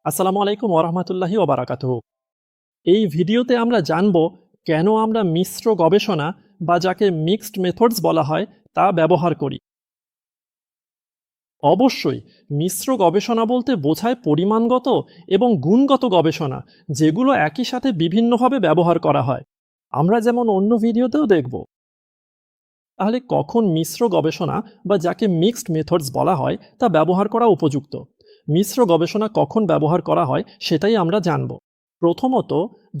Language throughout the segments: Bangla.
আসসালামু আলাইকুম ওরহমতুল্লাহি ওবারাকাতুহু। এই ভিডিওতে আমরা জানব কেন আমরা মিশ্র গবেষণা বা যাকে মিক্সড মেথডস বলা হয় তা ব্যবহার করি। অবশ্যই মিশ্র গবেষণা বলতে বোঝায় পরিমাণগত এবং গুণগত গবেষণা, যেগুলো একই সাথে বিভিন্নভাবে ব্যবহার করা হয়। আমরা যেমন অন্য ভিডিওতেও দেখব। তাহলে কখন মিশ্র গবেষণা বা যাকে মিক্সড মেথডস বলা হয় তা ব্যবহার করা উপযুক্ত? মিশ্র গবেষণা কখন ব্যবহার করা হয় সেটাই আমরা জানব। প্রথমত,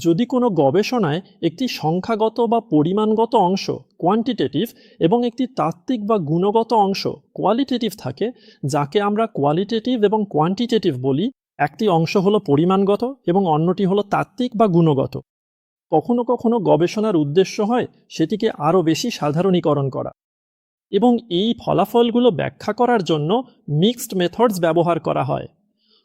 যদি কোনো গবেষণায় একটি সংখ্যাগত বা পরিমাণগত অংশ কোয়ান্টিটেটিভ এবং একটি তাত্ত্বিক বা গুণগত অংশ কোয়ালিটেটিভ থাকে, যাকে আমরা কোয়ালিটেটিভ এবং কোয়ান্টিটেটিভ বলি, একটি অংশ হলো পরিমাণগত এবং অন্যটি হলো তাত্ত্বিক বা গুণগত। কখনো কখনো গবেষণার উদ্দেশ্য হয় সেটিকে আরও বেশি সাধারণীকরণ করা, এবং এই ফলাফলগুলো ব্যাখ্যা করার জন্য মিক্সড মেথডস ব্যবহার করা হয়।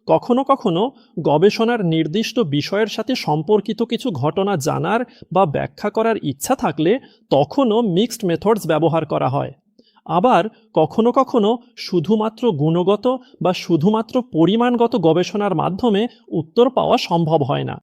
কখনো কখনো গবেষণার নির্দিষ্ট বিষয়ের সাথে সম্পর্কিত কিছু ঘটনা জানার বা ব্যাখ্যা করার ইচ্ছা থাকলে তখনও মিক্সড মেথডস ব্যবহার করা হয়। আবার কখনো কখনো শুধুমাত্র গুণগত বা শুধুমাত্র পরিমাণগত গবেষণার মাধ্যমে উত্তর পাওয়া সম্ভব হয় না।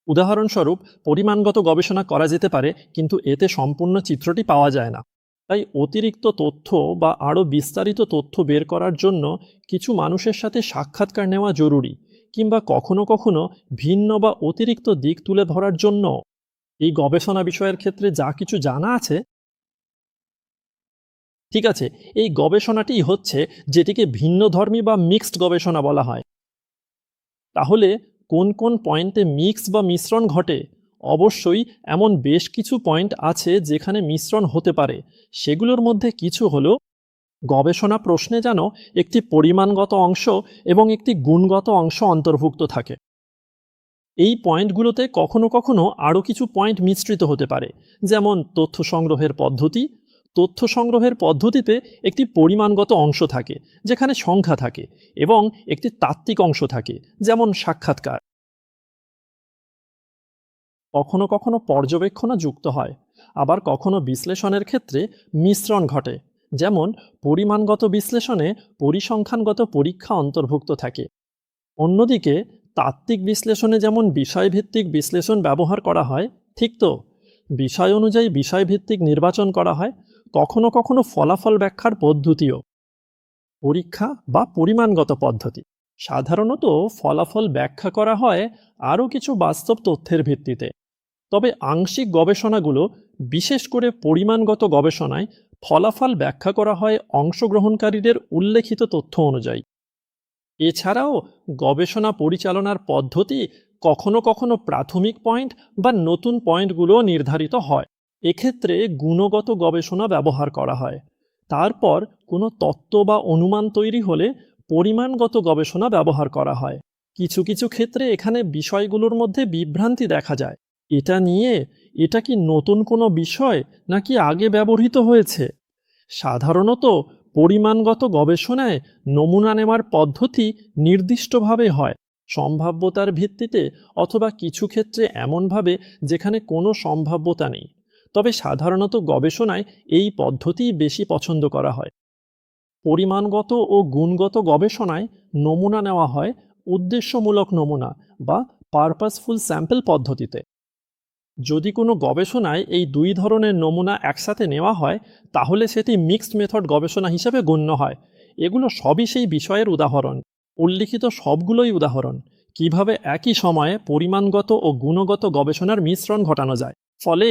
উদাহরণস্বরূপ, পরিমাণগত গবেষণা করা যেতে পারে, কিন্তু এতে সম্পূর্ণ চিত্রটি পাওয়া যায় না। তাই অতিরিক্ত তথ্য বা আরও বিস্তারিত তথ্য বের করার জন্য কিছু মানুষের সাথে সাক্ষাৎকার নেওয়া জরুরি, কিংবা কখনো কখনো ভিন্ন বা অতিরিক্ত দিক তুলে ধরার জন্য এই গবেষণা বিষয়ের ক্ষেত্রে যা কিছু জানা আছে। ঠিক আছে, এই গবেষণাটিই হচ্ছে যেটিকে ভিন্নধর্মী বা মিক্সড গবেষণা বলা হয়। তাহলে কোন কোন পয়েন্টে মিক্স বা মিশ্রণ ঘটে? অবশ্যই এমন বেশ কিছু পয়েন্ট আছে যেখানে মিশ্রণ হতে পারে। সেগুলোর মধ্যে কিছু হলো: গবেষণা প্রশ্নে যেন একটি পরিমাণগত অংশ এবং একটি গুণগত অংশ অন্তর্ভুক্ত থাকে। এই পয়েন্টগুলোতে কখনো কখনো আরও কিছু পয়েন্ট মিশ্রিত হতে পারে, যেমন তথ্য সংগ্রহের পদ্ধতি। তথ্য সংগ্রহের পদ্ধতিতে একটি পরিমাণগত অংশ থাকে যেখানে সংখ্যা থাকে, এবং একটি তাত্ত্বিক অংশ থাকে যেমন সাক্ষাৎকার। কখনো কখনো পর্যবেক্ষণও যুক্ত হয়। আবার কখনো বিশ্লেষণের ক্ষেত্রে মিশ্রণ ঘটে, যেমন পরিমাণগত বিশ্লেষণে পরিসংখ্যানগত পরীক্ষা অন্তর্ভুক্ত থাকে। অন্যদিকে তাত্ত্বিক বিশ্লেষণে যেমন বিষয়ভিত্তিক বিশ্লেষণ ব্যবহার করা হয়, ঠিক তো, বিষয় অনুযায়ী বিষয়ভিত্তিক নির্বাচন করা হয়। কখনো কখনো ফলাফল ব্যাখ্যার পদ্ধতিও পরীক্ষা বা পরিমাণগত পদ্ধতি। সাধারণত ফলাফল ব্যাখ্যা করা হয় আরও কিছু বাস্তব তথ্যের ভিত্তিতে। তবে আংশিক গবেষণাগুলো, বিশেষ করে পরিমাণগত গবেষণায়, ফলাফল ব্যাখ্যা করা হয় অংশগ্রহণকারীদের উল্লেখিত তথ্য অনুযায়ী। এছাড়াও গবেষণা পরিচালনার পদ্ধতি কখনো কখনো প্রাথমিক পয়েন্ট বা নতুন পয়েন্টগুলো নির্ধারিত হয়। এক্ষেত্রে গুণগত গবেষণা ব্যবহার করা হয়। তারপর কোনো তত্ত্ব বা অনুমান তৈরি হলে পরিমাণগত গবেষণা ব্যবহার করা হয়। কিছু কিছু ক্ষেত্রে এখানে বিষয়গুলোর মধ্যে বিভ্রান্তি দেখা যায়। এটা নিয়ে, এটা কি নতুন কোনো বিষয় নাকি আগে ব্যবহৃত হয়েছে? সাধারণত পরিমাণগত গবেষণায় নমুনা নেওয়ার পদ্ধতি নির্দিষ্টভাবে হয়, সম্ভাব্যতার ভিত্তিতে, অথবা কিছু ক্ষেত্রে এমনভাবে যেখানে কোনো সম্ভাব্যতা নেই। তবে সাধারণত গবেষণায় এই পদ্ধতিই বেশি পছন্দ করা হয়। পরিমাণগত ও গুণগত গবেষণায় নমুনা নেওয়া হয় উদ্দেশ্যমূলক নমুনা বা পারপাসফুল স্যাম্পল পদ্ধতিতে। যদি কোনো গবেষণায় এই দুই ধরনের নমুনা একসাথে নেওয়া হয়, তাহলে সেটি মিক্সড মেথড গবেষণা হিসেবে গণ্য হয়। এগুলো সবই সেই বিষয়ের উদাহরণ। উল্লিখিত সবগুলোই উদাহরণ কিভাবে একই সময়ে পরিমাণগত ও গুণগত গবেষণার মিশ্রণ ঘটানো যায়। ফলে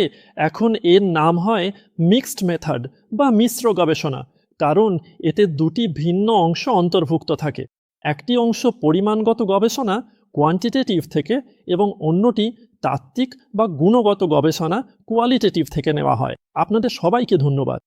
এখন এর নাম হয় মিক্সড মেথড বা মিশ্র গবেষণা, কারণ এতে দুটি ভিন্ন অংশ অন্তর্ভুক্ত থাকে। একটি অংশ পরিমাণগত গবেষণা কোয়ান্টিটেটিভ থেকে, এবং অন্যটি তাত্ত্বিক বা গুণগত গবেষণা কোয়ালিটেটিভ থেকে নেওয়া হয়। আপনাদের সবাইকে ধন্যবাদ।